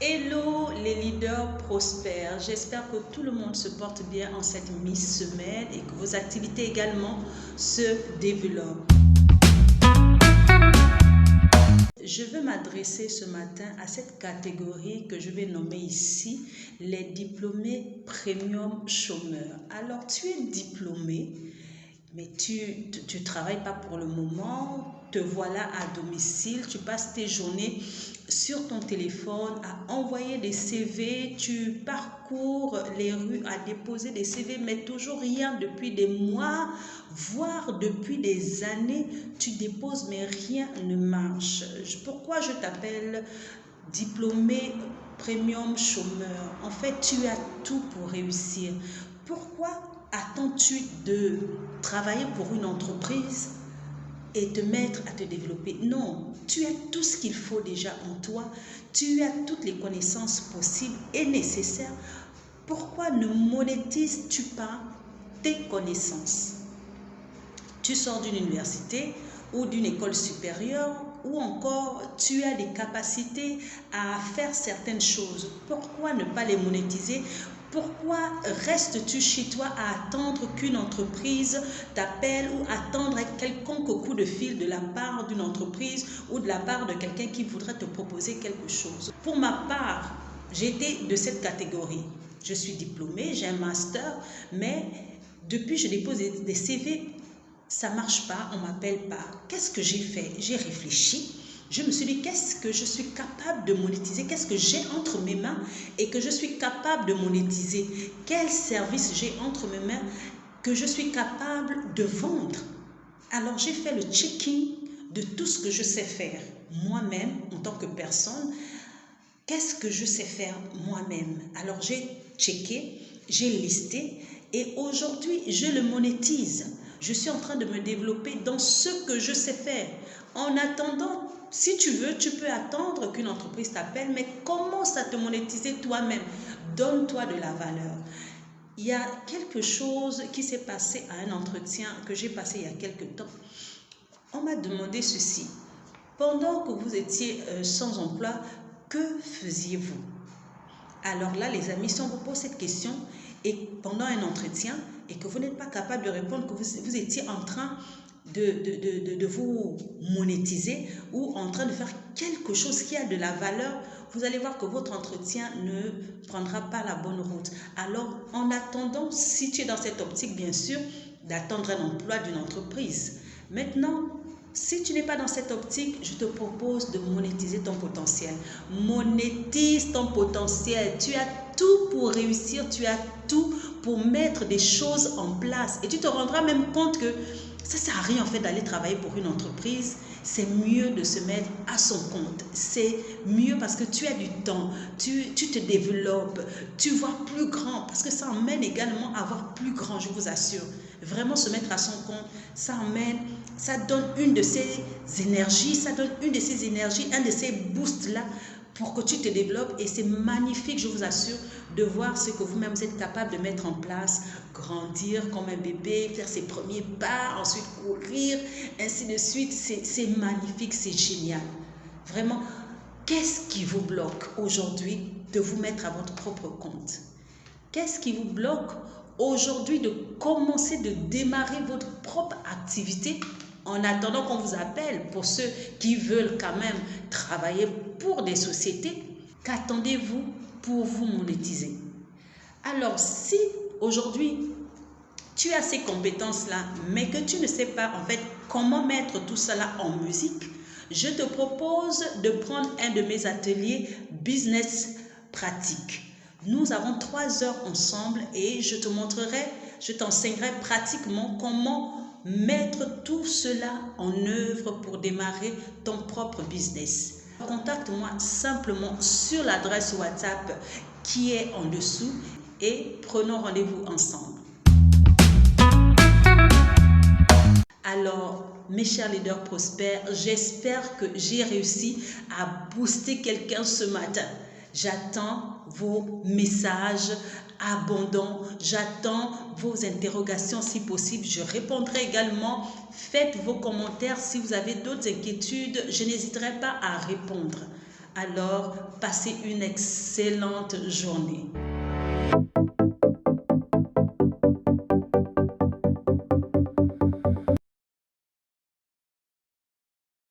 Hello les leaders prospères, j'espère que tout le monde se porte bien en cette mi-semaine et que vos activités également se développent. Je veux m'adresser ce matin à cette catégorie que je vais nommer ici, les diplômés premium chômeurs. Alors tu es diplômé, mais tu ne travailles pas pour le moment, te voilà à domicile, tu passes tes journées sur ton téléphone à envoyer des CV, tu parcours les rues à déposer des CV, mais toujours rien depuis des mois, voire depuis des années, tu déposes mais rien ne marche. Pourquoi je t'appelle diplômé premium chômeur? En fait, tu as tout pour réussir. Pourquoi attends-tu de travailler pour une entreprise et te mettre à te développer? Non, tu as tout ce qu'il faut déjà en toi. Tu as toutes les connaissances possibles et nécessaires. Pourquoi ne monétises-tu pas tes connaissances? Tu sors d'une université ou d'une école supérieure ou encore tu as des capacités à faire certaines choses. Pourquoi ne pas les monétiser? Pourquoi restes-tu chez toi à attendre qu'une entreprise t'appelle ou attendre un quelconque coup de fil de la part d'une entreprise ou de la part de quelqu'un qui voudrait te proposer quelque chose? Pour ma part, j'étais de cette catégorie. Je suis diplômée, j'ai un master, mais depuis je dépose des CV, ça ne marche pas, on ne m'appelle pas. Qu'est-ce que j'ai fait? J'ai réfléchi. Je me suis dit, qu'est-ce que je suis capable de monétiser? Qu'est-ce que j'ai entre mes mains et que je suis capable de monétiser? Quel service j'ai entre mes mains que je suis capable de vendre? Alors, j'ai fait le checking de tout ce que je sais faire moi-même en tant que personne. Qu'est-ce que je sais faire moi-même? Alors, j'ai checké, j'ai listé et aujourd'hui, je le monétise. Je suis en train de me développer dans ce que je sais faire. En attendant, si tu veux, tu peux attendre qu'une entreprise t'appelle, mais commence à te monétiser toi-même. Donne-toi de la valeur. Il y a quelque chose qui s'est passé à un entretien que j'ai passé il y a quelque temps. On m'a demandé ceci. Pendant que vous étiez sans emploi, que faisiez-vous? Alors là, les amis, si on vous pose cette question et pendant un entretien et que vous n'êtes pas capable de répondre, que vous étiez en train de vous monétiser ou en train de faire quelque chose qui a de la valeur, vous allez voir que votre entretien ne prendra pas la bonne route. Alors, en attendant, si tu es dans cette optique, bien sûr, d'attendre un emploi d'une entreprise. Maintenant, si tu n'es pas dans cette optique, je te propose de monétiser ton potentiel. Monétise ton potentiel. Tu as tout pour réussir, tu as tout pour mettre des choses en place. Et tu te rendras même compte que ça ne sert à rien en fait d'aller travailler pour une entreprise. C'est mieux de se mettre à son compte. C'est mieux parce que tu as du temps, tu te développes, tu vois plus grand. Parce que ça emmène également à voir plus grand, je vous assure. Vraiment se mettre à son compte, ça donne une de ces énergies, un de ces boosts-là pour que tu te développes et c'est magnifique, je vous assure, de voir ce que vous-même vous êtes capable de mettre en place, grandir comme un bébé, faire ses premiers pas, ensuite courir, ainsi de suite. C'est magnifique, c'est génial. Vraiment, qu'est-ce qui vous bloque aujourd'hui de vous mettre à votre propre compte? Qu'est-ce qui vous bloque aujourd'hui de commencer, de démarrer votre propre activité en attendant qu'on vous appelle? Pour ceux qui veulent quand même travailler pour des sociétés, qu'attendez-vous pour vous monétiser? Alors, si aujourd'hui tu as ces compétences-là, mais que tu ne sais pas en fait comment mettre tout cela en musique, je te propose de prendre un de mes ateliers business pratique. Nous avons 3 heures ensemble et je t'enseignerai pratiquement comment mettre tout cela en œuvre pour démarrer ton propre business. Contacte-moi simplement sur l'adresse WhatsApp qui est en dessous et prenons rendez-vous ensemble. Alors, mes chers leaders prospères, j'espère que j'ai réussi à booster quelqu'un ce matin. J'attends vos messages abondants. J'attends vos interrogations si possible. Je répondrai également. Faites vos commentaires si vous avez d'autres inquiétudes. Je n'hésiterai pas à répondre. Alors, passez une excellente journée.